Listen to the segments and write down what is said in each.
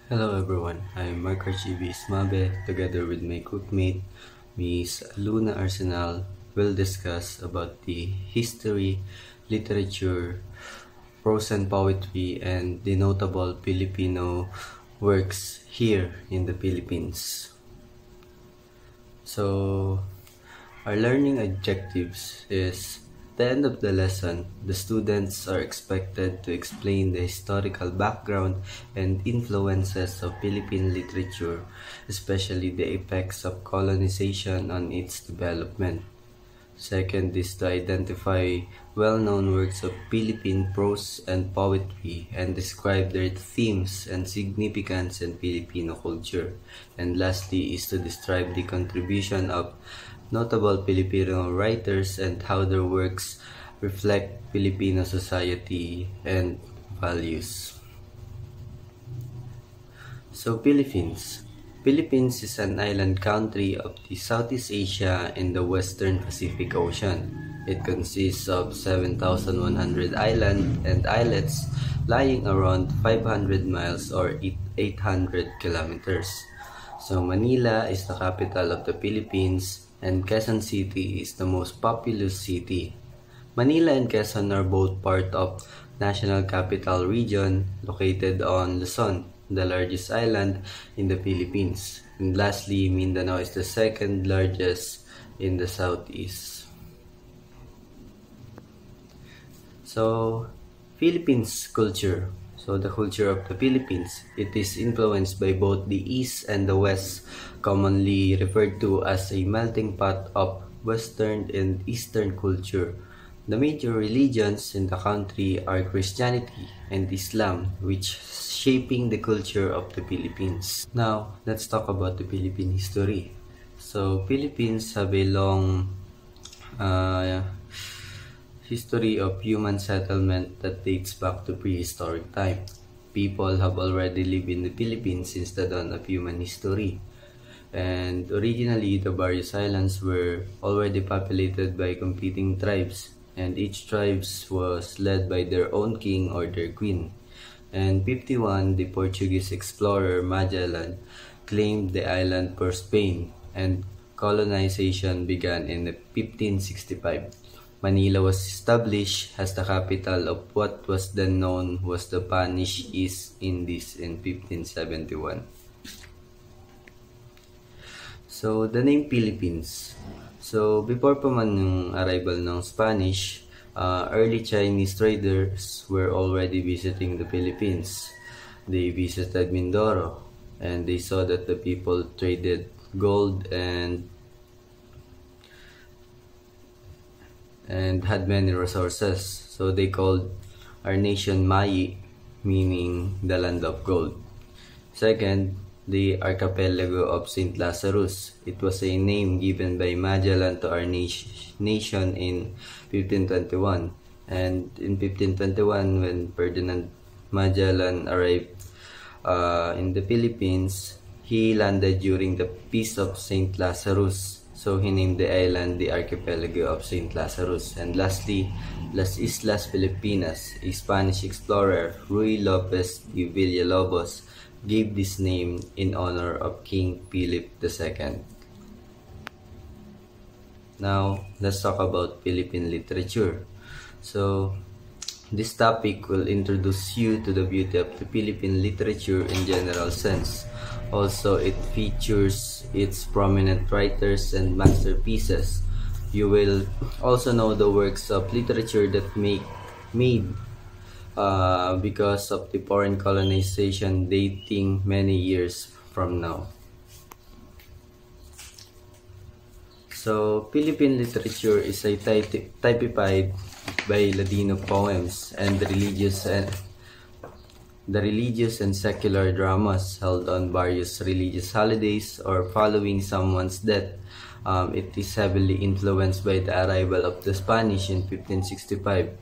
Hello everyone, I'm Mark Archibis Ismabe. Together with my cookmate, Miss Luna Arsenal, will discuss about the history, literature, prose and poetry, and the notable Filipino works here in the Philippines. So, our learning objectives is at the end of the lesson, the students are expected to explain the historical background and influences of Philippine literature, especially the effects of colonization on its development. Second is to identify well-known works of Philippine prose and poetry and describe their themes and significance in Filipino culture. And lastly is to describe the contribution of notable Filipino writers and how their works reflect Filipino society and values. So Philippines. Philippines is an island country of the Southeast Asia in the Western Pacific Ocean. It consists of 7,100 islands and islets lying around 500 miles or 800 kilometers. So Manila is the capital of the Philippines and Quezon City is the most populous city. Manila and Quezon are both part of National Capital Region located on Luzon, the largest island in the Philippines. And lastly, Mindanao is the second largest in the southeast. So, Philippines culture. So the culture of the Philippines, it is influenced by both the East and the West, commonly referred to as a melting pot of Western and Eastern culture. The major religions in the country are Christianity and Islam, which shaping the culture of the Philippines. Now, let's talk about the Philippine history. So, Philippines have a long history of human settlement that dates back to prehistoric time. People have already lived in the Philippines since the dawn of human history. And originally, the various islands were already populated by competing tribes, and each tribe was led by their own king or their queen. And 51, the Portuguese explorer Magellan claimed the island for Spain, and colonization began in 1565. Manila was established as the capital of what was then known was the Spanish East Indies in 1571. So, the name Philippines. So, before pa man yung arrival ng Spanish, early Chinese traders were already visiting the Philippines. They visited Mindoro and they saw that the people traded gold and had many resources. So they called our nation Mayi, meaning the land of gold. Second, the archipelago of St. Lazarus. It was a name given by Magellan to our nation in 1521. And in 1521, when Ferdinand Magellan arrived in the Philippines, he landed during the Peace of St. Lazarus. So he named the island the archipelago of St. Lazarus. And lastly, Las Islas Filipinas, a Spanish explorer, Ruy Lopez de Villalobos, gave this name in honor of King Philip II. Now, let's talk about Philippine literature. So, this topic will introduce you to the beauty of the Philippine literature in general sense. Also, it features its prominent writers and masterpieces. You will also know the works of literature that made because of the foreign colonization dating many years from now. So, Philippine literature is a typified by Ladino poems and the religious and secular dramas held on various religious holidays or following someone's death. It is heavily influenced by the arrival of the Spanish in 1565.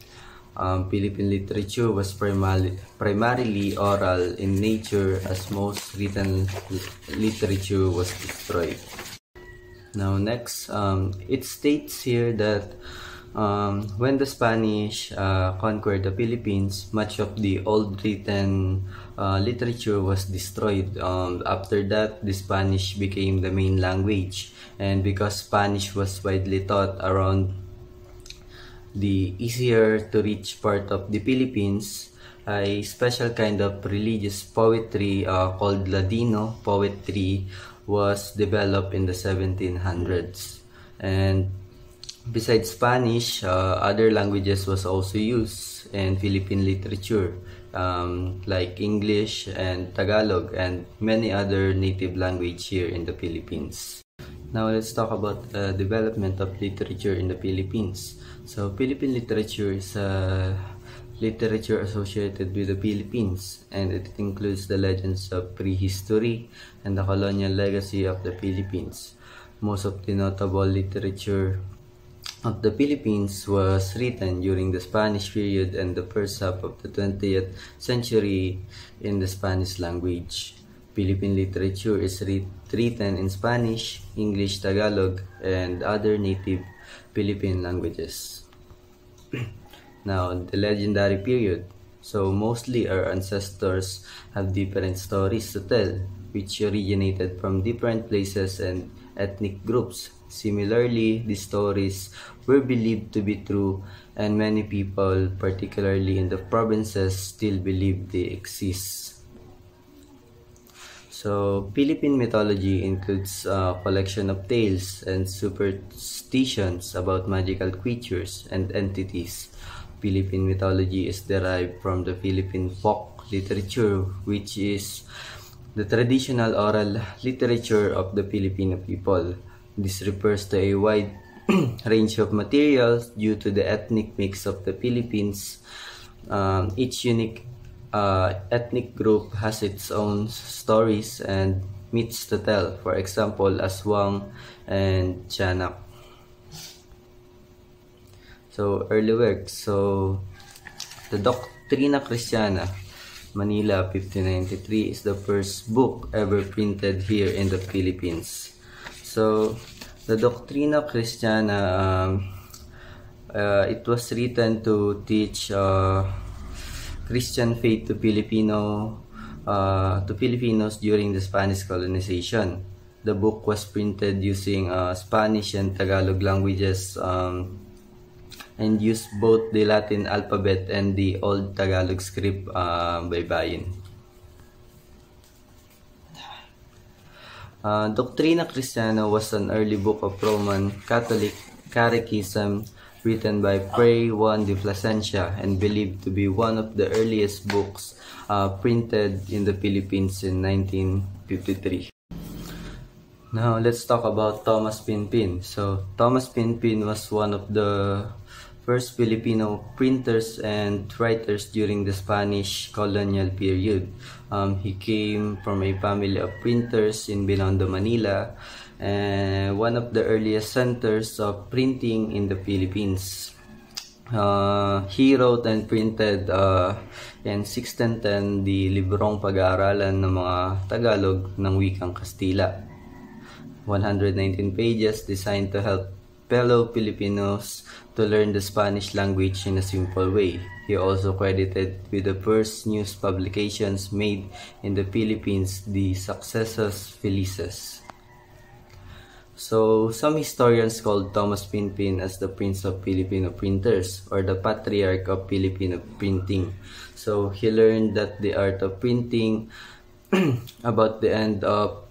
Philippine literature was primarily oral in nature as most written literature was destroyed. Now next, it states here that when the Spanish conquered the Philippines, much of the old written literature was destroyed. After that, the Spanish became the main language, and because Spanish was widely taught around the easier to reach part of the Philippines, a special kind of religious poetry called Ladino poetry was developed in the 1700s. And besides Spanish, other languages was also used in Philippine literature, like English and Tagalog and many other native language here in the Philippines. Now let's talk about the development of literature in the Philippines. So Philippine literature is literature associated with the Philippines, and it includes the legends of prehistory and the colonial legacy of the Philippines. Most of the notable literature of the Philippines was written during the Spanish period and the first half of the 20th century in the Spanish language. Philippine literature is written in Spanish, English, Tagalog, and other native Philippine languages. Now, the legendary period. So, mostly our ancestors have different stories to tell, which originated from different places and ethnic groups. Similarly, these stories were believed to be true, and many people, particularly in the provinces, still believe they exist. So, Philippine mythology includes a collection of tales and superstitions about magical creatures and entities. Philippine mythology is derived from the Philippine folk literature, which is the traditional oral literature of the Filipino people. This refers to a wide range of materials due to the ethnic mix of the Philippines. Each unique ethnic group has its own stories and myths to tell. For example, Aswang and Tiyanak. So, early works. So, the Doctrina Christiana, Manila, 1593, is the first book ever printed here in the Philippines. So, the Doctrina Christiana, it was written to teach Christian faith to Filipinos during the Spanish colonization. The book was printed using Spanish and Tagalog languages, and used both the Latin alphabet and the Old Tagalog script baybayin. Doctrina Christiana was an early book of Roman Catholic catechism written by Fray Juan de Plasencia and believed to be one of the earliest books printed in the Philippines in 1953. Now, let's talk about Thomas Pinpin. So, Thomas Pinpin was one of the first Filipino printers and writers during the Spanish colonial period. He came from a family of printers in Binondo, Manila, and one of the earliest centers of printing in the Philippines. He wrote and printed in 1610 the Librong Pag-aaralan ng mga Tagalog ng Wikang Kastila. 119 pages designed to help fellow Filipinos to learn the Spanish language in a simple way. He also credited with the first news publications made in the Philippines, the Sucesos Felices. So, some historians called Thomas Pinpin as the Prince of Filipino Printers or the Patriarch of Filipino Printing. So, he learned that the art of printing about the end of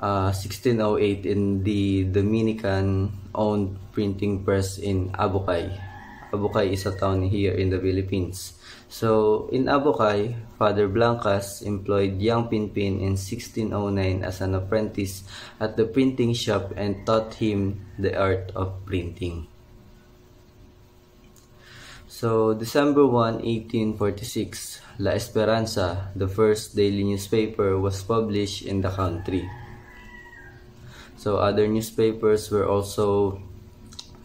1608 in the Dominican-owned printing press in Abukay. Abukay is a town here in the Philippines. So, in Abukay, Father Blancas employed young Pinpin in 1609 as an apprentice at the printing shop and taught him the art of printing. So, December 1, 1846, La Esperanza, the first daily newspaper, was published in the country. So other newspapers were also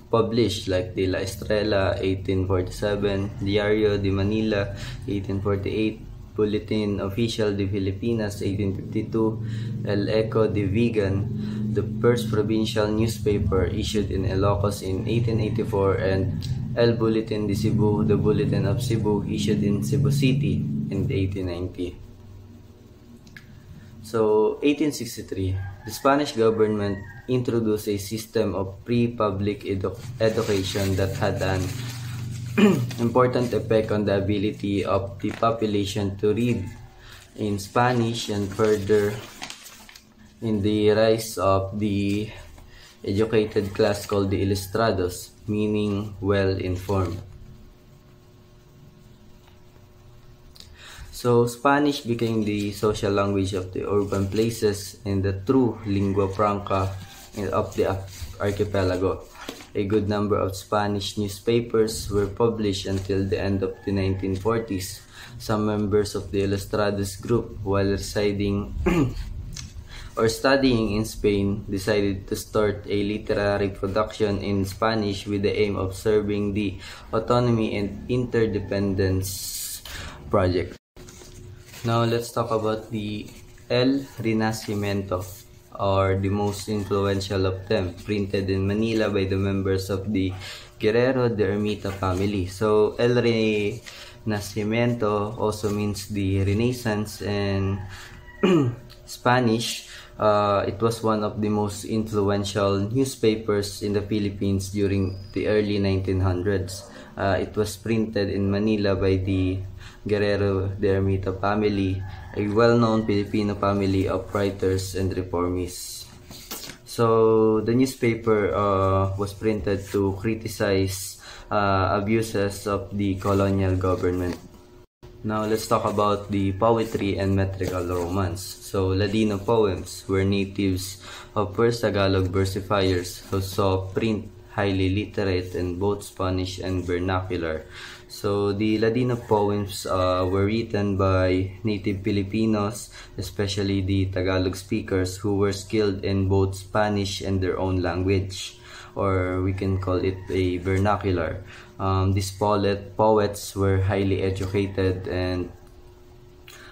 published like the La Estrella 1847, Diario de Manila 1848, Bulletin Oficial de Filipinas 1852, El Eco de Vigan, the first provincial newspaper issued in Ilocos in 1884, and El Bulletin de Cebu, the Bulletin of Cebu, issued in Cebu City in 1890. So, 1863, the Spanish government introduced a system of pre-public education that had an important effect on the ability of the population to read in Spanish, and further in the rise of the educated class called the ilustrados, meaning well-informed. So, Spanish became the social language of the urban places and the true lingua franca of the archipelago. A good number of Spanish newspapers were published until the end of the 1940s. Some members of the Ilustrados group, while residing or studying in Spain, decided to start a literary production in Spanish with the aim of serving the autonomy and interdependence project. Now let's talk about the El Renacimiento, or the most influential of them, printed in Manila by the members of the Guerrero de Ermita family. So El Renacimiento also means the Renaissance in Spanish. It was one of the most influential newspapers in the Philippines during the early 1900s. It was printed in Manila by the Guerrero de Ermita family, a well-known Filipino family of writers and reformists. So the newspaper was printed to criticize abuses of the colonial government. Now let's talk about the poetry and metrical romance. So Ladino poems were natives of first Tagalog versifiers who saw print highly literate in both Spanish and vernacular. So the Ladino poems were written by native Filipinos, especially the Tagalog speakers, who were skilled in both Spanish and their own language, or we can call it a vernacular. These poets were highly educated and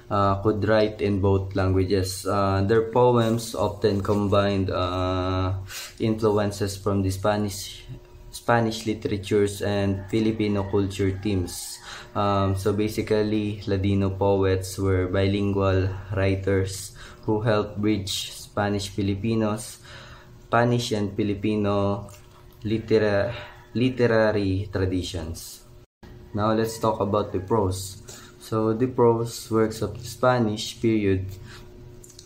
could write in both languages. Their poems often combined influences from the Spanish literatures and Filipino culture themes. So basically, Ladino poets were bilingual writers who helped bridge Spanish and Filipino literary traditions. Now let's talk about the prose. So the prose works of the Spanish period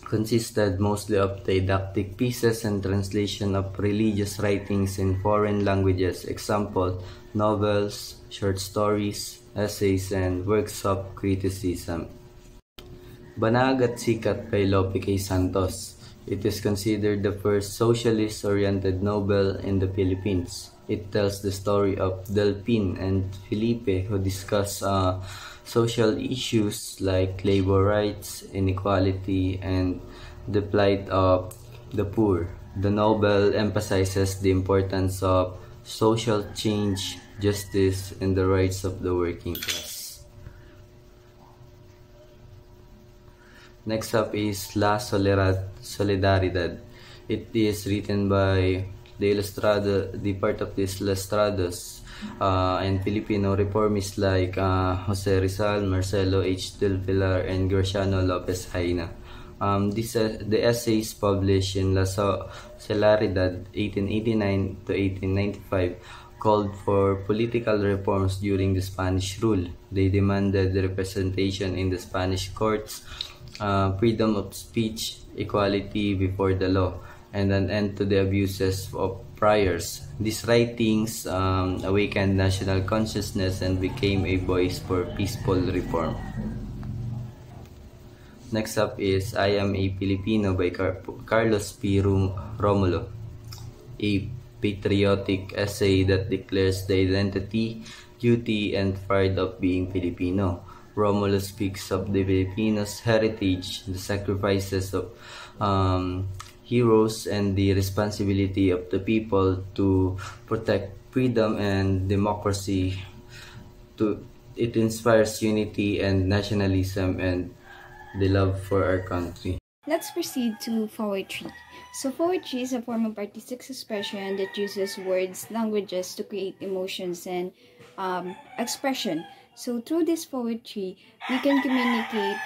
consisted mostly of didactic pieces and translation of religious writings in foreign languages, example, novels, short stories, essays, and works of criticism. Banag at Sikat by Lope K. Santos. It is considered the first socialist-oriented novel in the Philippines. It tells the story of Delphin and Felipe, who discuss social issues like labor rights, inequality, and the plight of the poor. The novel emphasizes the importance of social change, justice, and the rights of the working class. Next up is La Solidaridad. It is written by the part of the Ilustrados and Filipino reformists like Jose Rizal, Marcelo H. Del Pilar, and Graciano Lopez Haina. The essays published in La Solidaridad 1889 to 1895 called for political reforms during the Spanish rule. They demanded representation in the Spanish courts, freedom of speech, equality before the law, and an end to the abuses of priors. These writings awakened national consciousness and became a voice for peaceful reform. Next up is I Am a Filipino by Carlos P. Romulo, a patriotic essay that declares the identity, duty, and pride of being Filipino. Romulo speaks of the Filipinos' heritage, the sacrifices of heroes, and the responsibility of the people to protect freedom and democracy. It inspires unity and nationalism and the love for our country. Let's proceed to poetry. So poetry is a form of artistic expression that uses words, languages to create emotions and expression. So through this poetry, we can communicate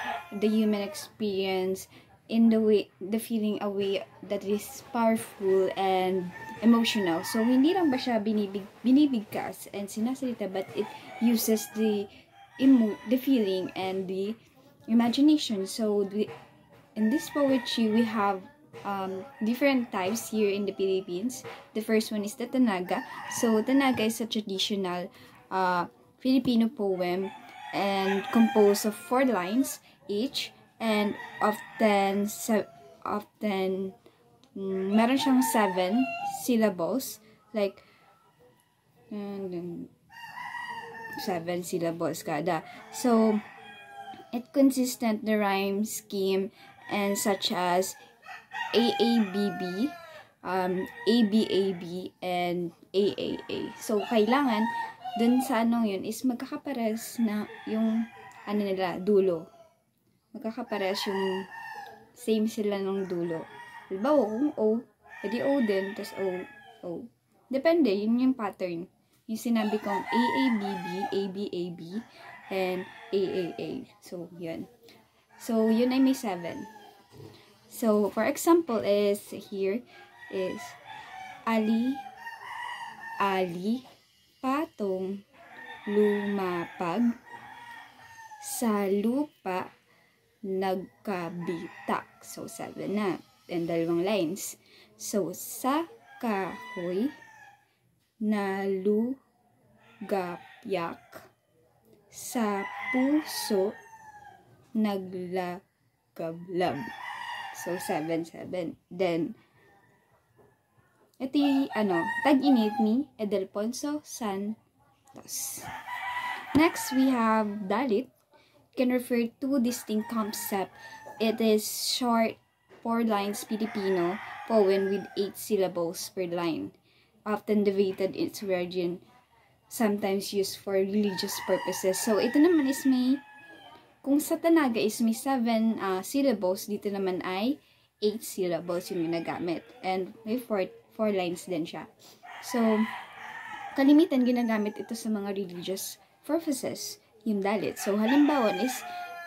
the human experience, in the way, the feeling a way that is powerful and emotional. So, hindi lang ba siya binibigkas and sinasalita, but it uses the feeling and the imagination. So, in this poetry, we have different types here in the Philippines. The first one is the Tanaga. So, Tanaga is a traditional Filipino poem and composed of 4 lines each, and often meron siyang 7 syllables, like 7 syllables kada. So, it consistent the rhyme scheme and such as AABB, ABAB, and AAA. So, kailangan dun sa yun is magkakapares na yung nila, dulo. Magkakapares yung same sila ng dulo. Halimbawa, kung O, edi O din, tas O, O. Depende, yun yung pattern. Yung sinabi kong AABB, ABAB, and AAA. So, yun. So, yun ay may 7. So, for example is, here is, Ali, patong, lumapag, sa lupa, nagkabitak. So, 7 na. And 2 lines. So, sa kahoy, nalugapyak, sa puso, naglagablab. So, 7. Then, ito tag-init ni Edelponso Santos. Next, we have Dalit. Can refer to distinct concept. It is short 4 lines Filipino poem with 8 syllables per line, often debated its origin, sometimes used for religious purposes. So, ito naman is kung sa Tanaga is may 7 syllables, dito naman ay 8 syllables yung ginagamit. And may 4 lines din siya. So, kalimitan ginagamit ito sa mga religious purposes, yung Dalit. So, halimbawa is,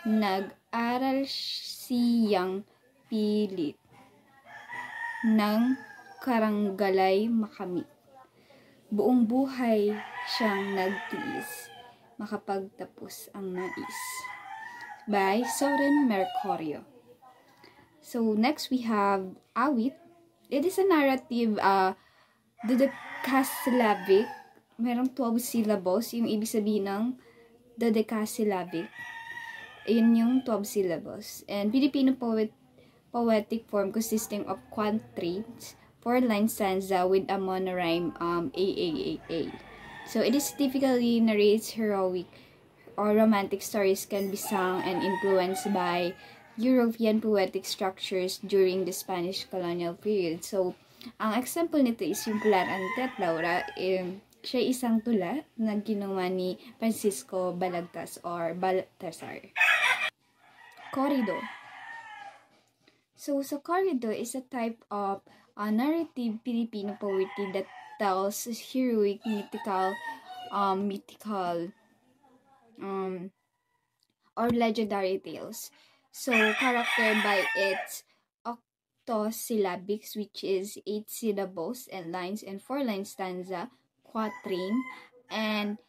nag-aral siyang pilit ng karanggalay makamit. Buong buhay siyang nagtiis, makapagtapos ang nais. By Soren Mercurio. So, next we have Awit. It is a narrative dodecasyllabic. Merong 12 syllables. Yung ibig sabihin ng dodecasyllabic. Yun yung 12 syllables. And Filipino poetic form consisting of quatrains, 4-line stanza with a monorhyme AAAA. So, it is typically narrates heroic or romantic stories, can be sung and influenced by European poetic structures during the Spanish colonial period. So, ang example nito is yung Pilar Ante at Laura. Siya isang tula na ginawa ni Francisco Balagtas or Baltasar. Corrido. So, corrido is a type of narrative Filipino poetry that tells heroic, mythical, or legendary tales. So, characterized by its octosyllabics, which is 8 syllables and lines, and 4-line stanza, quatrain, and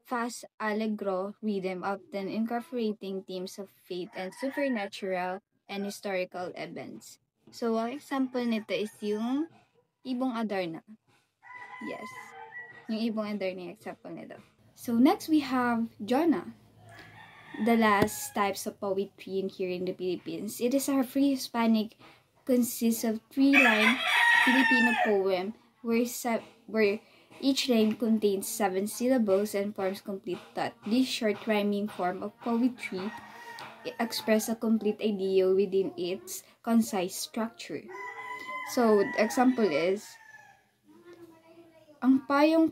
fast allegro rhythm, often incorporating themes of faith and supernatural and historical events. So, ang example nito is yung Ibong Adarna. Yes. Yung Ibong Adarna yung example nito. So, next we have Jonah. The last types of poetry here in the Philippines. It is a free Hispanic, consists of 3-line Filipino poem where each line contains 7 syllables and forms complete thought. This short rhyming form of poetry express a complete idea within its concise structure. So, the example is, ang payong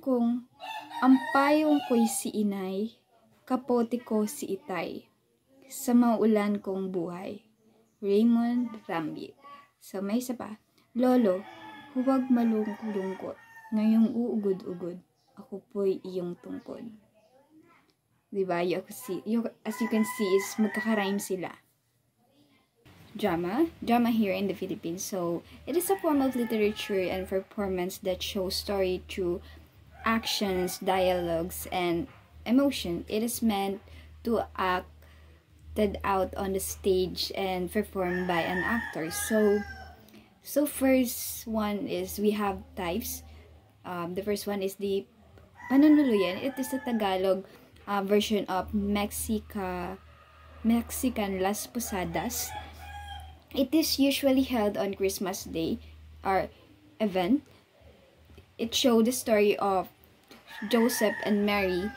ko'y si inay, kapote ko si itay, sa maulan kong buhay. Raymond Rambit. So, may isa pa. Lolo, huwag malungkot, ngayong uugod-ugod, ako po'y iyong tungkod. Diba? As you can see is magkaka-rhyme sila. drama here in the Philippines. So it is a form of literature and performance that shows story through actions, dialogues, and emotion. It is meant to acted out on the stage and performed by an actor. So first one is we have types. The first one is the Pananuluyan. It is a Tagalog version of Mexican Las Posadas. It is usually held on Christmas Day or event. It shows the story of Joseph and Mary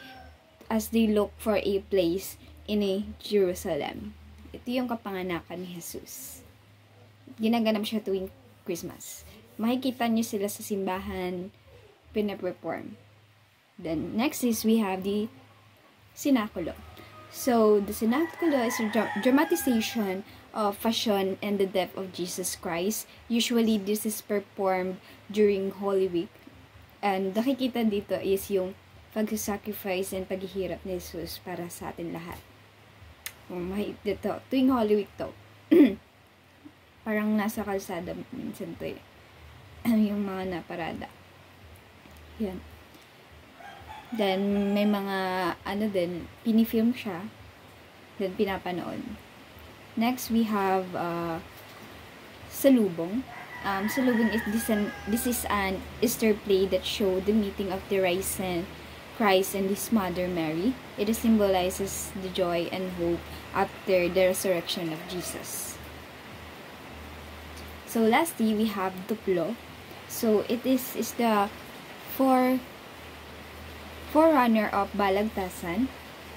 as they look for a place in Jerusalem. Ito yung kapanganakan ni Jesus. Ginaganap siya tuwing Christmas. Makikita niyo sila sa simbahan, pinaperform. Then, next is we have the Sinakulo. So, the Sinakulo is a dramatization of passion and the death of Jesus Christ. Usually, this is performed during Holy Week. And nakikita dito is yung pag-sacrifice and paghihirap ni Jesus para sa atin lahat. Dito, tuwing Holy Week to. Parang nasa kalsada minsan to eh. Yung mga naparada. Yan. Then, may mga, pinifilm siya. Then, pinapanood. Next, we have, Salubong. Salubong is this is an Easter play that shows the meeting of the risen Christ and his mother Mary. It symbolizes the joy and hope after the resurrection of Jesus. So, lastly, we have Tuplo. So, it is the forerunner of Balagtasan.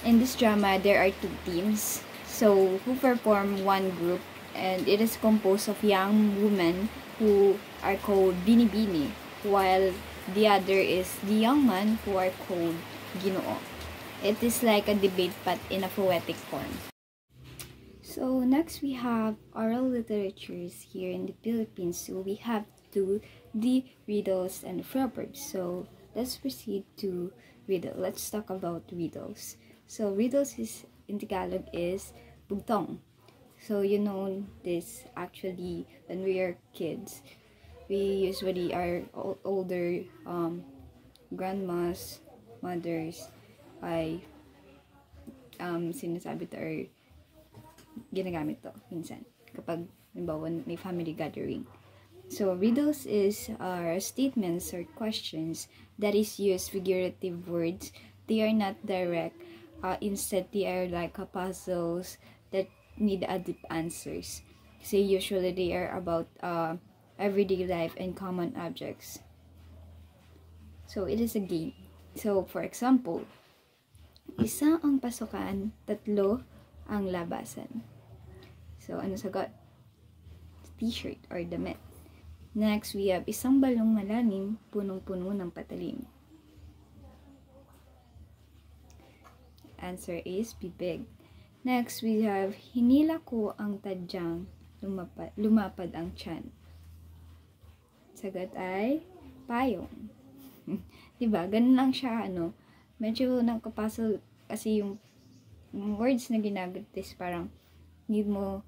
In this drama, there are two teams, so who perform one group, and it is composed of young women who are called Binibini, while the other is the young men who are called Ginoo. It is like a debate but in a poetic form. So next we have oral literatures here in the Philippines. So we have the riddles and proverbs. So let's proceed to riddle. Let's talk about riddles. So riddles is in Tagalog is bugtong. So you know this actually when we are kids. We usually are older grandmas, mothers ay sinasabi to or ginagamit to minsan kapag halimbawa may family gathering. So riddles is statements or questions that is used figurative words. They are not direct. Instead, they are like puzzles that need deep answers. So usually they are about everyday life and common objects. So it is a game. So for example, isa ang pasukan, tatlo ang labasan. So ano sagot? T-shirt or damit. Next, we have isang balong malalim, punong-puno ng patalim. Answer is bibig. Next, we have hinila ko ang tadyang, lumapad ang tiyan. Sagot ay payong. Diba? Ganun lang siya, medyo nakapasal kasi yung words na ginagamit is parang need mo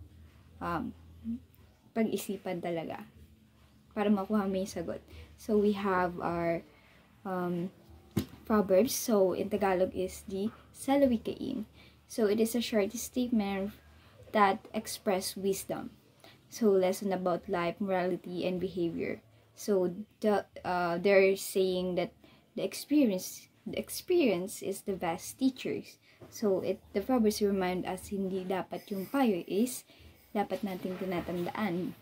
pag-isipan talaga para makuha mo yung sagot. So, we have our proverbs. So, in Tagalog is the salawikain. So, it is a short statement that express wisdom. So, lesson about life, morality, and behavior. So, they're saying that the experience is the best teachers. So, the proverbs remind us hindi dapat yung payo is dapat natin tinatandaan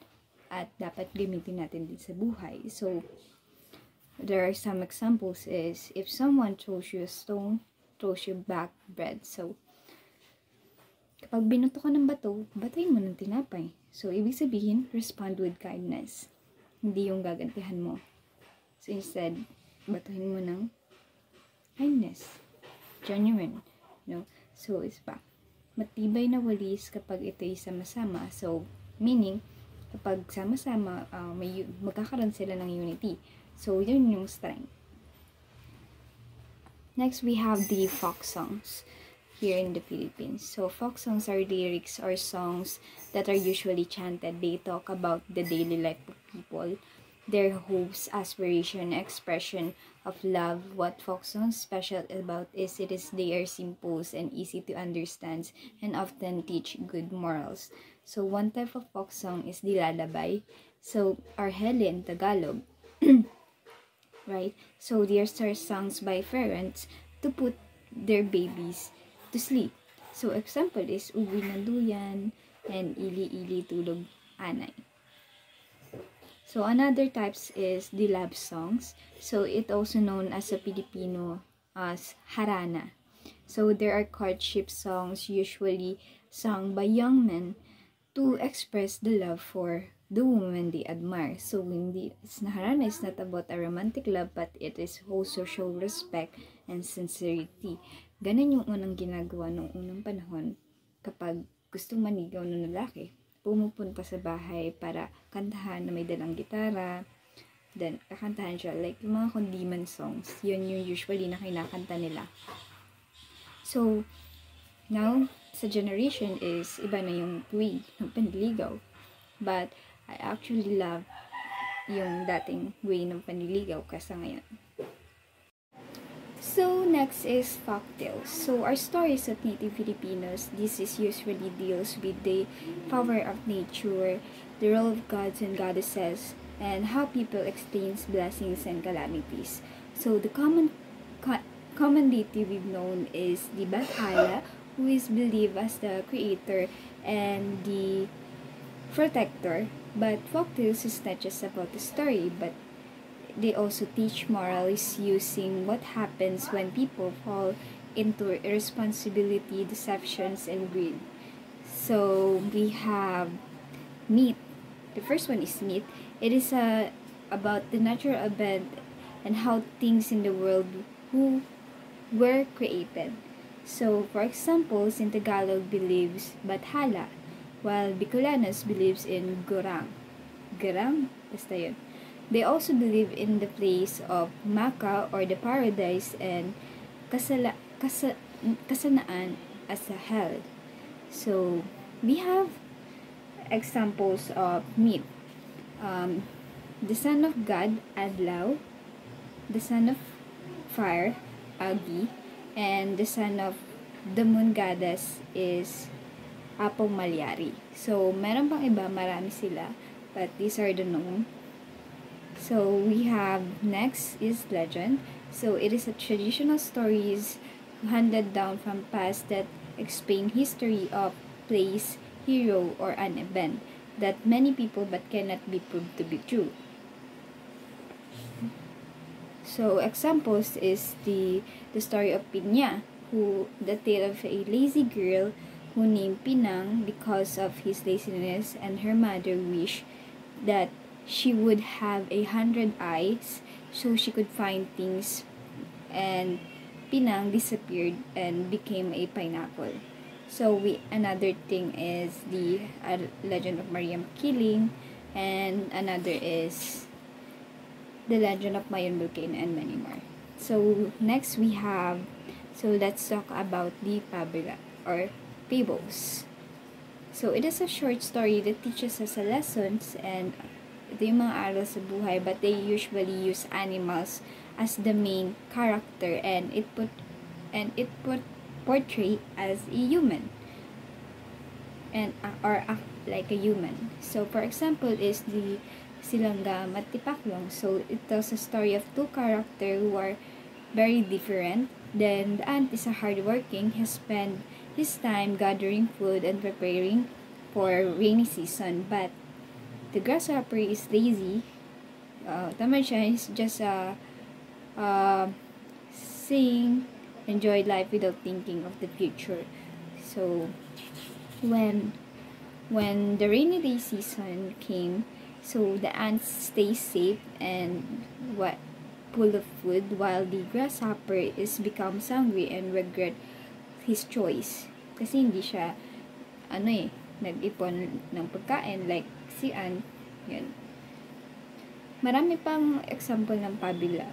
at dapat gamitin natin din sa buhay. So, there are some examples is, if someone throws you a stone, throws you back bread. So, kapag binuto ka ng bato, batayin mo ng tinapay. So, ibig sabihin, respond with kindness. Hindi yung gagantihan mo. So, instead, batuhin mo ng kindness. Genuine. So, is back. Matibay na walis kapag ito'y sama-sama. So, meaning, kapag sama-sama, magkakaroon sila ng unity. So, yun yung strength. Next, we have the folk songs. here in the Philippines. So folk songs are lyrics or songs that are usually chanted. They talk about the daily life of people, their hopes, aspiration, expression of love. What folk songs special about is they are simple and easy to understand and often teach good morals. So one type of folk song is the lalabay. So arhele in Tagalog. Right? So these are songs by parents to put their babies to sleep. So example is Uwi na Duyan and Ili Ili Tulog Anay. So another types is the love songs. So it also known as a Filipino as harana. So there are courtship songs usually sung by young men to express the love for the woman they admire. So harana is not about a romantic love, but it is also show respect and sincerity. Ganun yung unang ginagawa noong unang panahon kapag gustong manigaw ng lalaki. Pumupunta sa bahay para kantahan na may dalang gitara. Then, kakantahan siya. Like, yung mga condiman songs. Yun yung usually na kinakanta nila. So, now, sa generation is, iba na yung way ng panliligaw. But, I actually love yung dating way ng panliligaw kasa ngayon. So, next is folktales. So, our stories of native Filipinos, this is usually deals with the power of nature, the role of gods and goddesses, and how people experience blessings and calamities. So, the common deity we've known is the Bathala, who is believed as the creator and the protector. But folktales is not just about the story, but they also teach morals using what happens when people fall into irresponsibility, deceptions, and greed. So we have myth. The first one is myth. It is about the natural event and how things in the world who were created. So for example, in Tagalog believes Bathala, while Bicolanos believes in Gorang. Gorang? Basta yun. They also believe in the place of Maka or the paradise and kasanaan as a hell. So, we have examples of myth. The son of God, Adlaw, the son of fire, Agi, and the son of the moon goddess is Apong Malyari. So, meron pang iba, marami sila, but these are the known. So we have next is legend. So it is a traditional stories handed down from past that explain history of place, hero, or an event that many people but cannot be proved to be true. So examples is the story of Pinya, who the tale of a lazy girl who named Pinang because of his laziness, and her mother wished that she would have 100 eyes so she could find things, and Pinang disappeared and became a pineapple. So another thing is the legend of Mariam killing, and another is the legend of Mayon Volcano, and many more. So next we have, so let's talk about the fabula or fables. So it is a short story that teaches us lessons, and ito yung mga aral sa buhay, but they usually use animals as the main character, and it portray as a human and or act like a human. So for example is the Silangga Matipaklong. So it tells a story of two characters who are very different. Then the ant is a hardworking. He spent his time gathering food and preparing for rainy season, but the grasshopper is lazy. Tama siya, he's just saying, enjoy life without thinking of the future. So, when the rainy day season came, so the ants stay safe and full of food, while the grasshopper is becomes hungry and regret his choice. Kasi hindi siya, nag-ipon ng pagkain like si ant. Yan. Marami pang example ng pabila.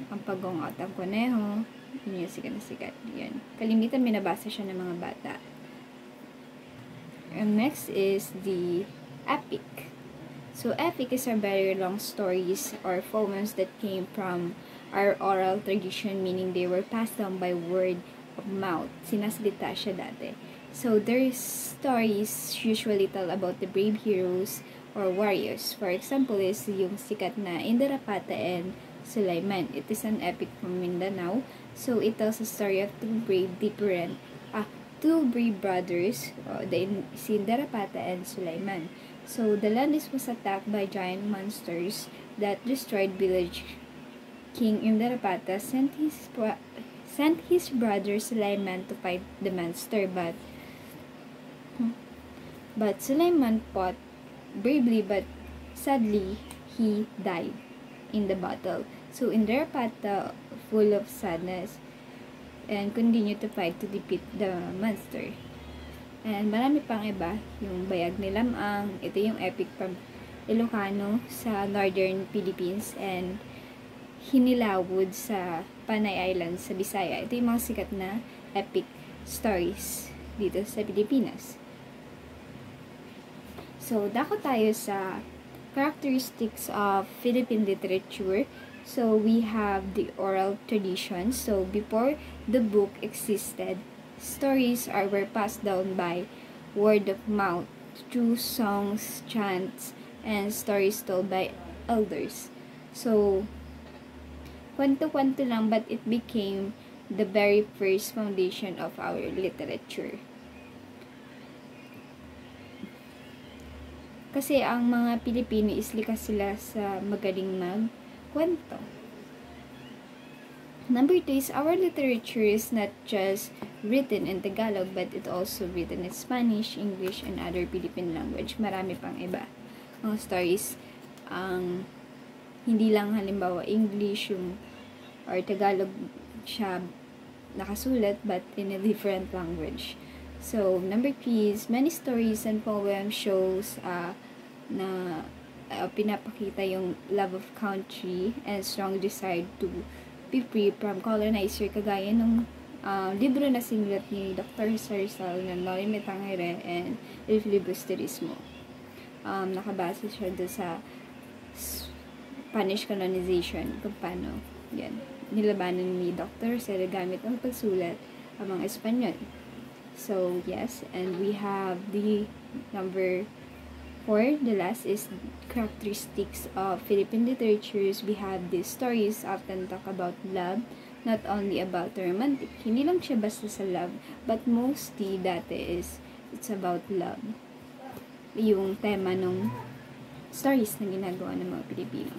Ang pag-ungot ang koneho, Yun yung sikat na sikat. Yan. Kalimitan binabasa siya ng mga bata. And next is the epic. So, epic is our very long stories or poems that came from our oral tradition, meaning they were passed down by word of mouth. Sinasalita siya dati. So, their stories usually tell about the brave heroes or warriors. For example, is yung sikat na Indarapata and Sulaiman. It is an epic from Mindanao. So, it tells a story of two brave brothers, si Indarapata and Sulaiman. So, the land was attacked by giant monsters that destroyed village. King Indarapata sent his brother Sulaiman to fight the monster, but Sulaiman fought bravely, but sadly, he died in the battle. So, Indarapata, full of sadness, and continued to fight to defeat the monster. And marami pang iba, yung Bayag ni Lamang, ito yung epic from Ilocano sa Northern Philippines, and Hinilawod sa Panay Island sa Bisaya. Ito yung mga sikat na epic stories dito sa Pilipinas. So, dako tayo sa characteristics of Philippine literature. So, we have the oral tradition. So, before the book existed, stories were passed down by word of mouth through songs, chants, and stories told by elders. So, kwento-kwento lang, but it became the very first foundation of our literature. Kasi ang mga Pilipino is likas sila sa magaling magkwento. Number 2 is our literature is not just written in Tagalog, but it also written in Spanish, English, and other Philippine language. Marami pang iba. Mga stories, hindi lang halimbawa English or Tagalog siya nakasulat, but in a different language. So, number 3 is many stories and poems shows na pinapakita yung love of country and strong desire to be free from colonizer, kagaya ng libro na sinulat ni Dr. Rizal na Noli Me Tangere and El Filibusterismo. Nakabase siya doon sa Spanish colonization, kung paano nilabanan ni Dr. Rizal gamit ang pagsulat ang mga Espanyol. So, yes, and we have the number 4, the last is characteristics of Philippine literatures. We have these stories often talk about love, not only about the romantic. Hindi lang siya basta sa love, but mostly dati it's about love. Yung tema ng stories na ginagawa ng mga Pilipino.